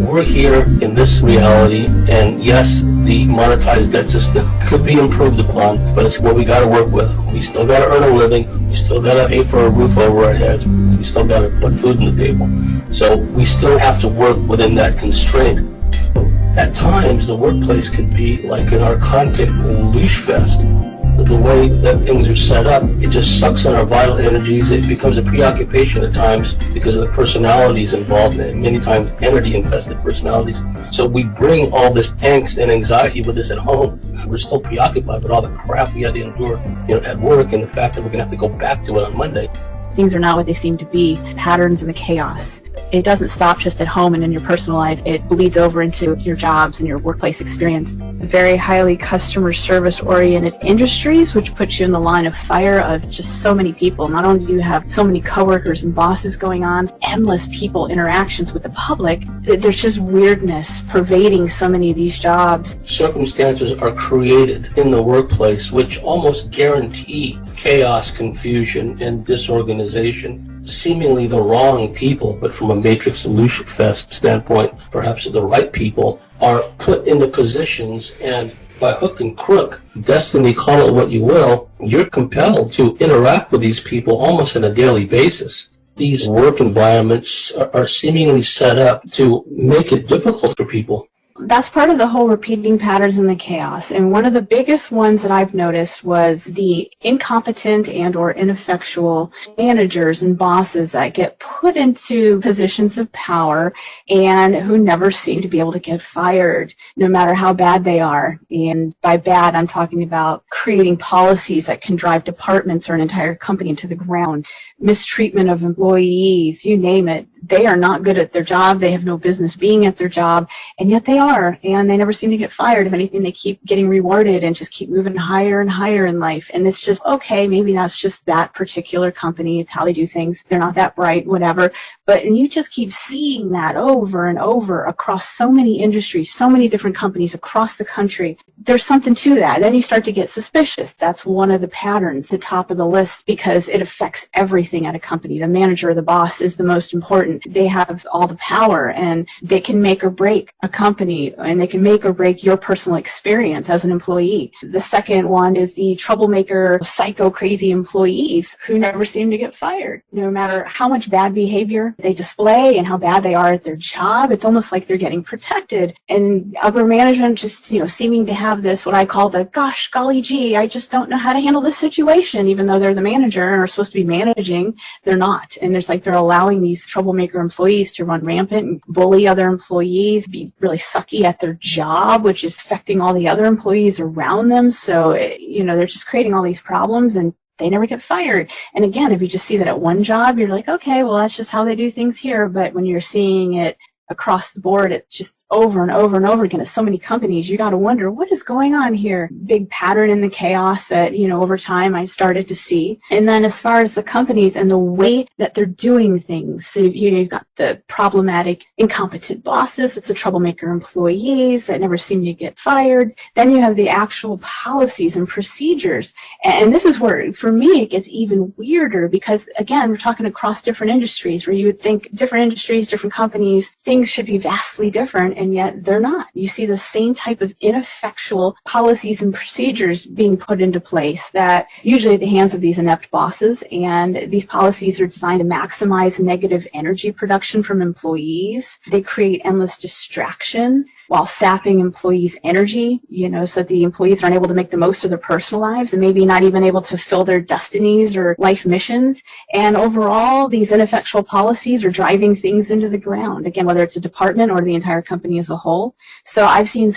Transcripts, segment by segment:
we're here in this reality, and yes, the monetized debt system could be improved upon, but it's what we got to work with. We still got to earn a living. We still got to pay for a roof over our heads. We still got to put food on the table. So we still have to work within that constraint. At times, the workplace could be like an Archontic leash fest. The way that things are set up, it just sucks on our vital energies. It becomes a preoccupation at times because of the personalities involved, and many times entity-infested personalities. So we bring all this angst and anxiety with us at home. We're still preoccupied with all the crap we had to endure, at work, and the fact that we're going to have to go back to it on Monday. Things are not what they seem to be. Patterns and the chaos. It doesn't stop just at home and in your personal life. It bleeds over into your jobs and your workplace experience. Very highly customer service oriented industries, which puts you in the line of fire of just so many people. Not only do you have so many coworkers and bosses going on, endless people interactions with the public, there's just weirdness pervading so many of these jobs. Circumstances are created in the workplace which almost guarantee chaos, confusion, and disorganization. Seemingly the wrong people, but from a matrix solution fest standpoint, perhaps the right people are put into positions, and by hook and crook, destiny, call it what you will, you're compelled to interact with these people almost on a daily basis. These work environments are seemingly set up to make it difficult for people. That's part of the whole repeating patterns and the chaos. And one of the biggest ones that I've noticed was the incompetent and or ineffectual managers and bosses that get put into positions of power and who never seem to be able to get fired, no matter how bad they are. And by bad, I'm talking about creating policies that can drive departments or an entire company into the ground, mistreatment of employees, you name it. They are not good at their job. They have no business being at their job, and yet they are, and they never seem to get fired. If anything, they keep getting rewarded and just keep moving higher and higher in life. And it's just, okay, maybe that's just that particular company. It's how they do things. They're not that bright, whatever. But and you just keep seeing that over and over across so many industries, so many different companies across the country. There's something to that. Then you start to get suspicious. That's one of the patterns, the top of the list, because it affects everything at a company. The manager or the boss is the most important. They have all the power, and they can make or break a company, and they can make or break your personal experience as an employee. The second one is the troublemaker, psycho crazy employees who never seem to get fired. No matter how much bad behavior they display and how bad they are at their job, it's almost like they're getting protected. And upper management just, seeming to have this, what I call the gosh, golly gee, I just don't know how to handle this situation, even though they're the manager and are supposed to be managing, they're not. And there's like they're allowing these troublemaker employees to run rampant and bully other employees, be really sucky at their job, which is affecting all the other employees around them. So, they're just creating all these problems, and they never get fired. And again, if you just see that at one job, you're like, okay, well, that's just how they do things here. But when you're seeing it across the board, it's just over and over and over again at so many companies, you got to wonder, what is going on here? Big pattern in the chaos that, over time I started to see. And then as far as the companies and the way that they're doing things, so you've got the problematic, incompetent bosses, it's the troublemaker employees that never seem to get fired. Then you have the actual policies and procedures. And this is where, for me, it gets even weirder because, again, we're talking across different industries where you would think different industries, different companies, things should be vastly different, and yet they're not. You see the same type of ineffectual policies and procedures being put into place that usually at the hands of these inept bosses, and these policies are designed to maximize negative energy production from employees. They create endless distraction while sapping employees' energy, so the employees aren't able to make the most of their personal lives and maybe not even able to fill their destinies or life missions. And overall, these ineffectual policies are driving things into the ground, again, whether it's a department or the entire company as a whole. So I've seen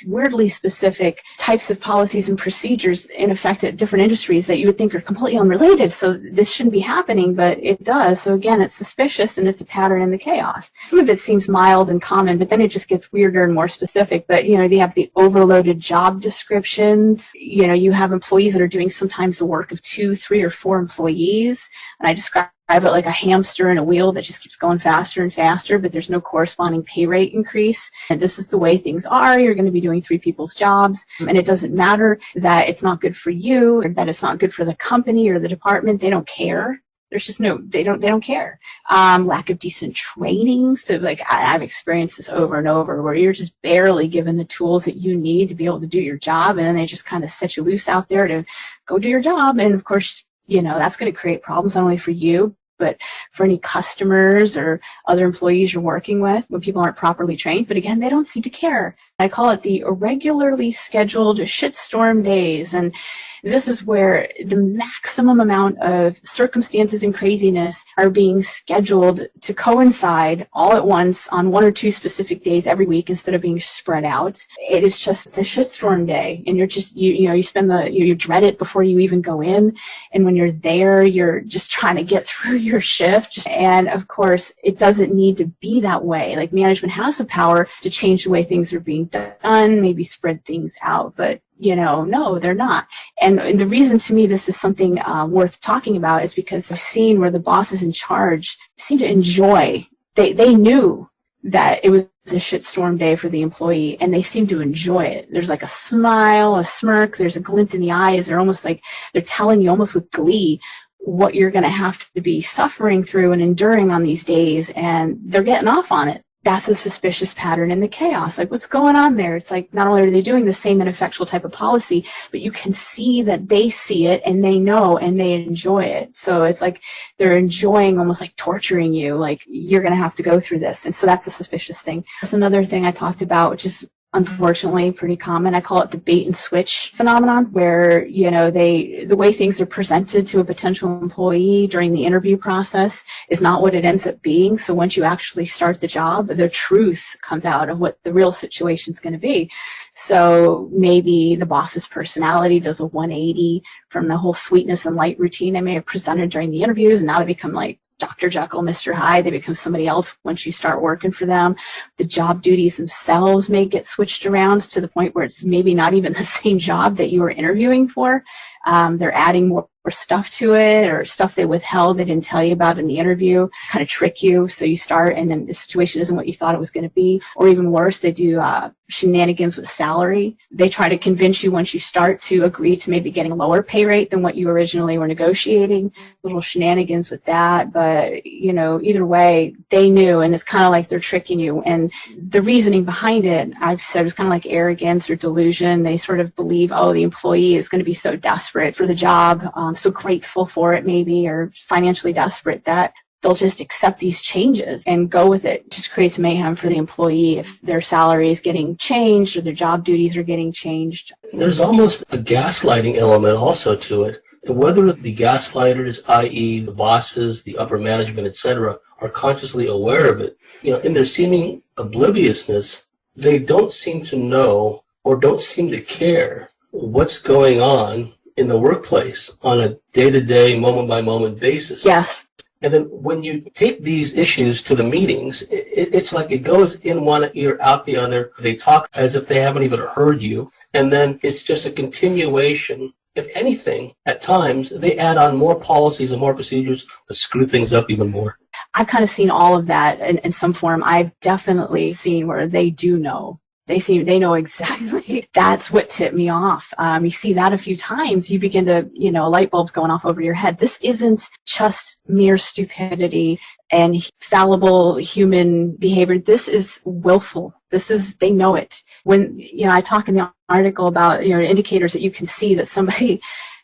weirdly specific types of policies and procedures in effect at different industries that you would think are completely unrelated. So this shouldn't be happening, but it does. So again, it's suspicious, and it's a pattern in the chaos. Some of it seems mild and common, but then it just gets weirder and more specific. But they have the overloaded job descriptions. You have employees that are doing sometimes the work of 2, 3, or 4 employees, and I describe it like a hamster in a wheel that just keeps going faster and faster, but there's no corresponding pay rate increase. And this is the way things are. You're going to be doing 3 people's jobs, and it doesn't matter that it's not good for you or that it's not good for the company or the department. They don't care. There's just they don't care. Lack of decent training. So like I've experienced this over and over where you're just barely given the tools that you need to be able to do your job. And then they just kind of set you loose out there to go do your job. And of course, that's going to create problems not only for you, but for any customers or other employees you're working with when people aren't properly trained. But again, they don't seem to care. I call it the irregularly scheduled shitstorm days. And this is where the maximum amount of circumstances and craziness are being scheduled to coincide all at once on one or two specific days every week instead of being spread out. It is just a shitstorm day. And you're just, you spend you dread it before you even go in. And when you're there, you're just trying to get through your shift. And of course, it doesn't need to be that way. Like management has the power to change the way things are being done, maybe spread things out, but no, they're not. And the reason to me this is something worth talking about is because I've seen where the bosses in charge seem to enjoy, they knew that it was a shitstorm day for the employee and they seem to enjoy it. There's like a smile, a smirk, there's a glint in the eyes. They're almost like they're telling you almost with glee what you're going to have to be suffering through and enduring on these days, and they're getting off on it. That's a suspicious pattern in the chaos. Like, what's going on there? It's like, not only are they doing the same ineffectual type of policy, but you can see that they see it and they know and they enjoy it. So it's like they're enjoying almost like torturing you, like you're going to have to go through this. And so that's a suspicious thing. There's another thing I talked about, which is unfortunately pretty common. I call it the bait and switch phenomenon, where, the way things are presented to a potential employee during the interview process is not what it ends up being. So once you actually start the job, the truth comes out of what the real situation is going to be. So maybe the boss's personality does a 180 from the whole sweetness and light routine they may have presented during the interviews, and now they become like Dr. Jekyll, Mr. Hyde. They become somebody else once you start working for them. The job duties themselves may get switched around to the point where it's maybe not even the same job that you were interviewing for. They're adding more stuff to it, or stuff they withheld they didn't tell you about in the interview, kind of trick you. So you start and then the situation isn't what you thought it was going to be. Or even worse, they do shenanigans with salary. They try to convince you once you start to agree to maybe getting a lower pay rate than what you originally were negotiating. Little shenanigans with that. But, either way, they knew, and it's kind of like they're tricking you. And the reasoning behind it, I've said, was kind of like arrogance or delusion. They sort of believe, the employee is going to be so desperate for the job, so grateful for it maybe, or financially desperate that they'll just accept these changes and go with it. It just creates mayhem for the employee if their salary is getting changed or their job duties are getting changed. There's almost a gaslighting element also to it. And whether the gaslighters, i.e. the bosses, the upper management, etc., are consciously aware of it, in their seeming obliviousness, they don't seem to know or don't seem to care what's going on in the workplace on a day-to-day, moment-by-moment basis. Yes. And then when you take these issues to the meetings, it's like it goes in one ear, out the other. They talk as if they haven't even heard you. And then it's just a continuation. If anything, at times, they add on more policies and more procedures to screw things up even more. I've kind of seen all of that in some form. I've definitely seen where they do know. They know exactly. That's what tipped me off. You see that a few times, you begin to, light bulbs going off over your head. This isn't just mere stupidity and fallible human behavior. This is willful. They know it. When, I talk in the article about, indicators that you can see that somebody,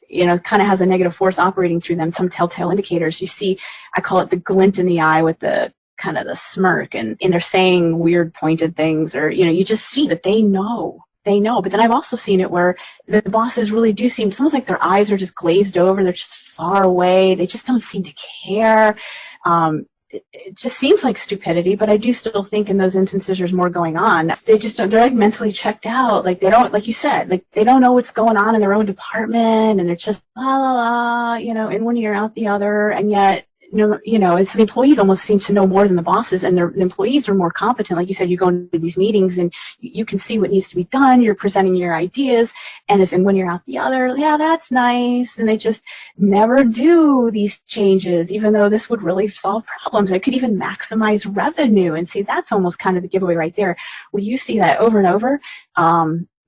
kind of has a negative force operating through them, some telltale indicators. You see, I call it the glint in the eye with the kind of the smirk, and they're saying weird pointed things, or, you just see that they know. But then I've also seen it where the bosses really do seem, it's almost like their eyes are just glazed over. They're just far away. They just don't seem to care. It just seems like stupidity, but I do still think in those instances there's more going on. They just don't, they're like mentally checked out. Like they don't, like you said, like they don't know what's going on in their own department, and they're just la la la, in one ear out the other, and yet it's the employees almost seem to know more than the bosses, and the employees are more competent. Like you said, you go into these meetings and you can see what needs to be done. You're presenting your ideas, and as in when you're out the other, yeah, that's nice. And they just never do these changes, even though this would really solve problems. It could even maximize revenue. And see, that's almost kind of the giveaway right there, where you see that over and over.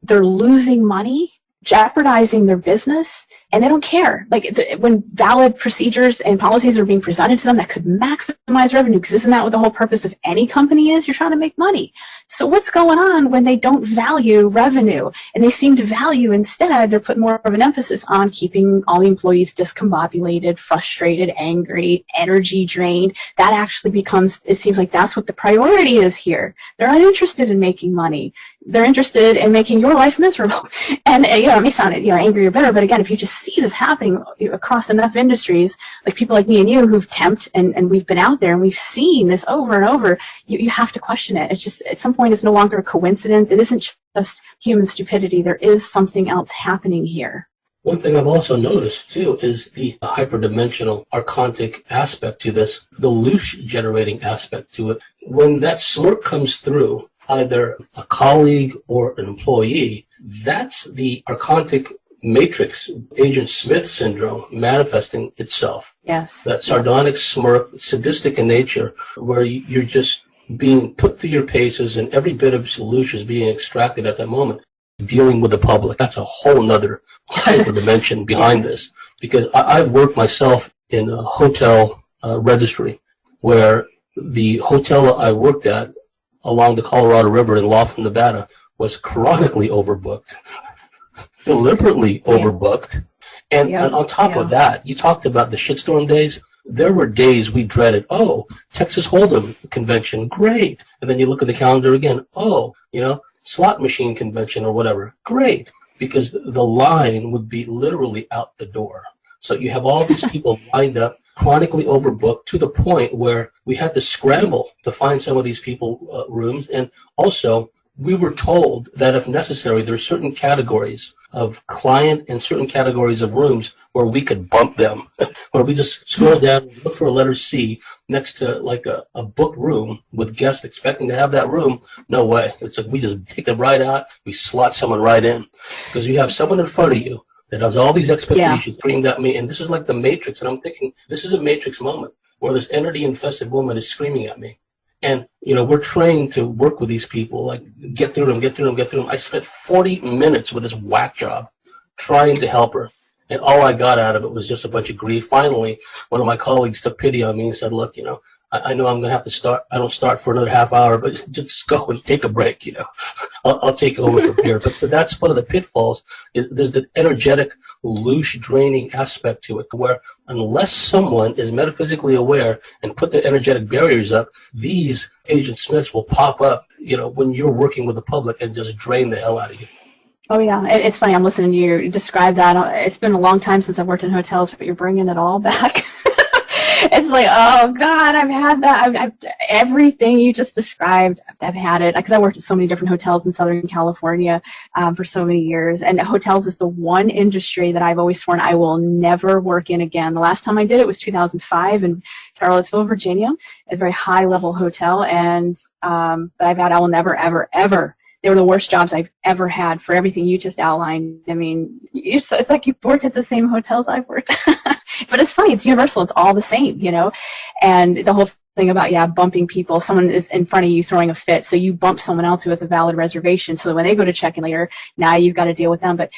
They're losing money, jeopardizing their business, And they don't care. Like when valid procedures and policies are being presented to them that could maximize revenue, because isn't that what the whole purpose of any company is? You're trying to make money. So what's going on when they don't value revenue and they seem to value instead, they're putting more of an emphasis on keeping all the employees discombobulated, frustrated, angry, energy drained. That actually becomes, it seems like that's what the priority is here. They're uninterested in making money. They're interested in making your life miserable. And, it may sound, angry or bitter, but again, if you just see this happening across enough industries, like people like me and you who've temped and we've been out there and we've seen this over and over, you have to question it. It's just, at some point, it's no longer a coincidence. It isn't just human stupidity. There is something else happening here. One thing I've also noticed, too, is the hyperdimensional archontic aspect to this, the loose generating aspect to it. When that smirk comes through, either a colleague or an employee, that's the archontic matrix, Agent Smith syndrome, manifesting itself. Yes. That sardonic smirk, sadistic in nature, where you're just being put through your paces and every bit of solution is being extracted at that moment. Dealing with the public, that's a whole nother hyper dimension behind this. Because I've worked myself in a hotel registry where the hotel I worked at along the Colorado River in Laughlin, Nevada, was chronically overbooked, deliberately overbooked. And on top of that, you talked about the shitstorm days. There were days we dreaded, Texas Hold'em convention, great. And then you look at the calendar again, slot machine convention or whatever, great. Because the line would be literally out the door. So you have all these people lined up, chronically overbooked to the point where we had to scramble to find some of these people rooms. And also, we were told that if necessary, there are certain categories of client and certain categories of rooms where we could bump them, where we just scroll down, look for a letter C next to like a booked room with guests expecting to have that room. No way. It's like we just take them right out, we slot someone right in. Because you have someone in front of you that has all these expectations screamed at me, and this is like the Matrix, and I'm thinking, this is a Matrix moment where this entity-infested woman is screaming at me. And, we're trained to work with these people, like, get through them. I spent 40 minutes with this whack job trying to help her, and all I got out of it was just a bunch of grief. Finally, one of my colleagues took pity on me and said, look, I know I'm going to have to start. I don't start for another half hour, but just go and take a break, I'll take over from here. But that's one of the pitfalls. There's the energetic, loose, draining aspect to it, where unless someone is metaphysically aware and put their energetic barriers up, these Agent Smiths will pop up, when you're working with the public and just drain the hell out of you. Oh, yeah. It's funny. I'm listening to you describe that. It's been a long time since I've worked in hotels, but you're bringing it all back. It's like, oh, God, I've had that. Everything you just described, I've had it. Because I worked at so many different hotels in Southern California for so many years. And hotels is the one industry that I've always sworn I will never work in again. The last time I did it was 2005 in Charlottesville, Virginia, a very high-level hotel. And that I've had, I will never, ever, ever. They were the worst jobs I've ever had for everything you just outlined. I mean, it's like you've worked at the same hotels I've worked. But it's funny. It's universal. It's all the same, And the whole thing about, bumping people. Someone is in front of you throwing a fit, so you bump someone else who has a valid reservation. So that when they go to check in later, now you've got to deal with them. But,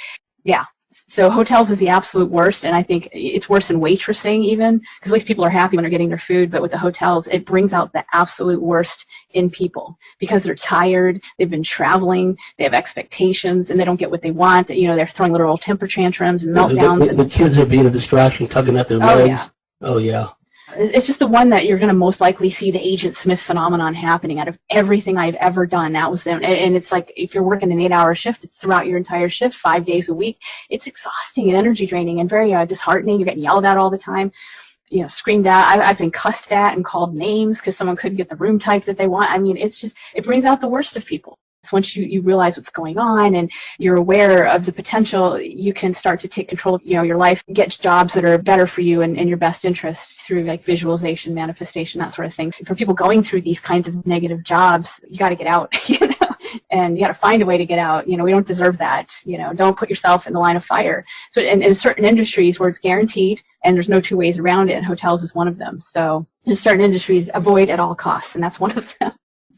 yeah. So hotels is the absolute worst, and I think it's worse than waitressing even, because at least people are happy when they're getting their food, but with the hotels, it brings out the absolute worst in people because they're tired, they've been traveling, they have expectations, and they don't get what they want. They're throwing literal temper tantrums and meltdowns. The kids are being a distraction, tugging at their legs. Oh, yeah. It's just the one that you're going to most likely see the Agent Smith phenomenon happening out of everything I've ever done. That was them. And it's like if you're working an 8-hour shift, it's throughout your entire shift, 5 days a week. It's exhausting and energy draining and very disheartening. You're getting yelled at all the time, screamed at. I've been cussed at and called names because someone couldn't get the room type that they want. I mean, it brings out the worst of people. Once you realize what's going on and you're aware of the potential, you can start to take control of your life, get jobs that are better for you and in your best interest through like visualization, manifestation, that sort of thing. For people going through these kinds of negative jobs, you got to get out, and you got to find a way to get out. We don't deserve that. Don't put yourself in the line of fire. So in certain industries where it's guaranteed and there's no two ways around it, and hotels is one of them. So in certain industries, avoid at all costs, and that's one of them.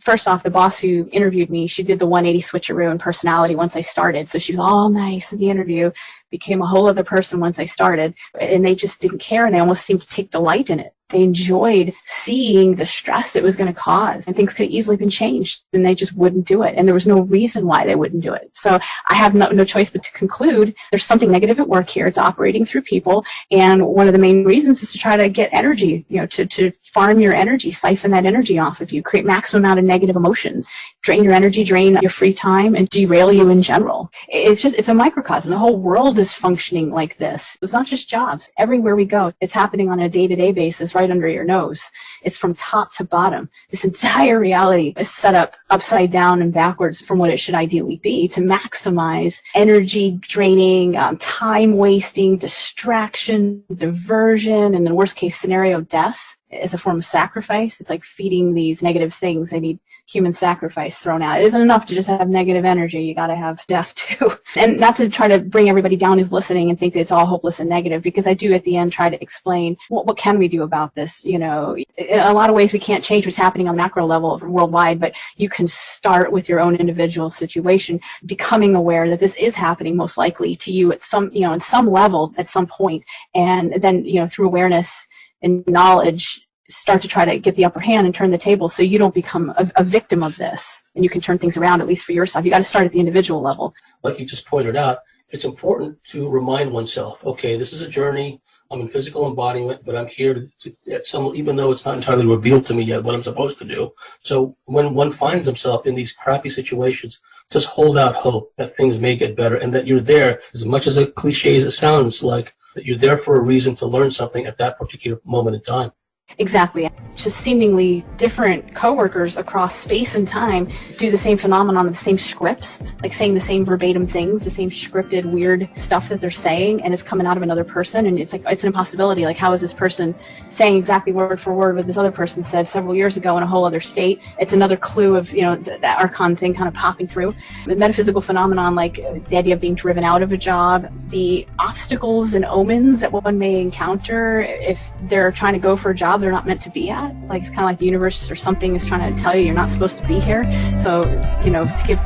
first off, the boss who interviewed me, she did the 180 switcheroo in personality once I started. So she was all nice in the interview, became a whole other person once I started, and they just didn't care, and they almost seemed to take delight in it. They enjoyed seeing the stress it was going to cause, and things could have easily been changed, and they just wouldn't do it. And there was no reason why they wouldn't do it. So I have no choice but to conclude there's something negative at work here. It's operating through people, and one of the main reasons is to try to get energy, to farm your energy, siphon that energy off of you, create maximum amount of negative emotions, drain your energy, drain your free time, and derail you in general. It's a microcosm. The whole world is functioning like this. It's not just jobs. Everywhere we go, it's happening on a day-to-day basis right under your nose. It's from top to bottom. This entire reality is set up upside down and backwards from what it should ideally be to maximize energy draining, time wasting, distraction, diversion, and in the worst case scenario, death as a form of sacrifice. It's like feeding these negative things. They need human sacrifice thrown out. It isn't enough to just have negative energy. You got to have death too. And not to try to bring everybody down who's listening and think that it's all hopeless and negative, because I do at the end try to explain what can we do about this. In a lot of ways we can't change what's happening on macro level worldwide, but you can start with your own individual situation, becoming aware that this is happening most likely to you at some, in some level at some point, and then, through awareness and knowledge, start to try to get the upper hand and turn the table so you don't become a victim of this, and you can turn things around, at least for yourself. You got to start at the individual level. Like you just pointed out, it's important to remind oneself, okay, this is a journey. I'm in physical embodiment, but I'm here even though it's not entirely revealed to me yet what I'm supposed to do. So when one finds himself in these crappy situations, just hold out hope that things may get better, and that you're there, as much as a cliche as it sounds like, that you're there for a reason to learn something at that particular moment in time. Exactly. Just seemingly different coworkers across space and time do the same phenomenon with the same scripts, like saying the same verbatim things, the same scripted weird stuff that they're saying, and it's coming out of another person, and it's like it's an impossibility. Like, how is this person saying exactly word for word what this other person said several years ago in a whole other state? It's another clue of that Archon thing kind of popping through. The metaphysical phenomenon, like the idea of being driven out of a job, the obstacles and omens that one may encounter if they're trying to go for a job they're not meant to be at. Like, it's kind of like the universe or something is trying to tell you you're not supposed to be here. So, to give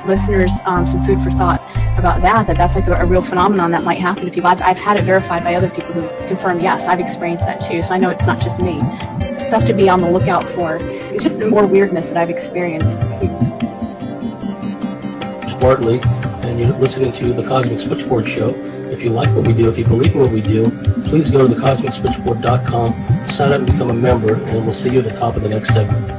listeners some food for thought about that's like a real phenomenon that might happen to people. I've had it verified by other people who confirm, yes, I've experienced that too. So I know it's not just me. Stuff to be on the lookout for. It's just the more weirdness that I've experienced. Smartly, and you're listening to the Cosmic Switchboard Show. If you like what we do, if you believe in what we do, please go to thecosmicswitchboard.com, sign up and become a member, and we'll see you at the top of the next segment.